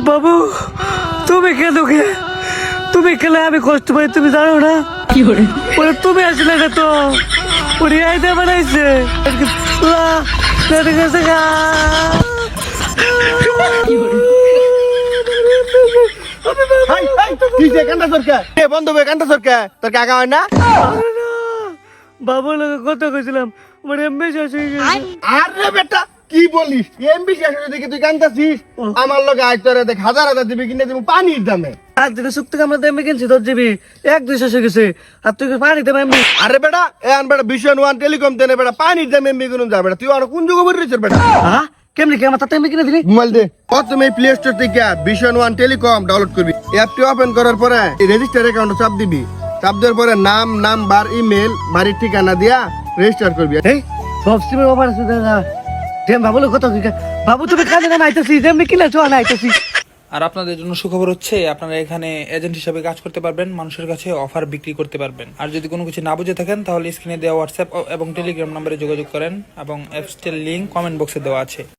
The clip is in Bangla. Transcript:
বাবু তুমি কেন তুমি খেলে আমি কষ্ট পাই তুমি জানো না ওরে তুমি আসলে না তো ওরে আইতে বানাইছে বন্ধ কান্দা সরকার তোর কাকা হয় না বাবুর লোক কত কইছিলাম আমার এমবি শেষ হয়ে গেছে। আরে বেটা কি বলিস এমবি শেষ হয়ে দেখি তুই কান্দাছিস আমার লোক আজ তোর দেখ হাজার দিবি কিনে দিব পানির দামে আর যেটা শুক্তি আমরা এমবি কিনছি 10 জিবি 1-2 শেষ হয়ে গেছে আর তুই পানি দেবে এমবি আরে বেটা এখন বেটা ভিশন ওয়ান টেলিকম দেনে বেটা পানির দামে এমবি কিনুন যা বেটা তুই আর কোন যুগে বলি রে বেটা হ্যাঁ কেমনি কি আমার তাতে এমবি কিনে দিলি মোবাইল দে প্রথমে প্লে স্টোর থেকে ভিশন ওয়ান টেলিকম ডাউনলোড করবি অ্যাপটি ওপেন করার পরে রেজিস্টার অ্যাকাউন্টে চাপ দিবি চাপ দেওয়ার পরে নাম নাম্বার ইমেল বাড়ির ঠিকানা দিয়া রেজিস্টার করবি এই সব সিমের অফার আছে দাদা দেম বাবু লোক কত বাবু তুমি কাজে না আইতেছি এমবি কিনে চো না আইতেছি। আর আপনাদের জন্য সুখবর হচ্ছে আপনারা এখানে এজেন্ট হিসেবে কাজ করতে পারবেন, মানুষের কাছে অফার বিক্রি করতে পারবেন। আর যদি কোনো কিছু না বুঝে থাকেন তাহলে স্ক্রিনে দেওয়া হোয়াটসঅ্যাপ এবং টেলিগ্রাম নম্বরে যোগাযোগ করেন এবং অ্যাপসটির লিংক কমেন্ট বক্সে দেওয়া আছে।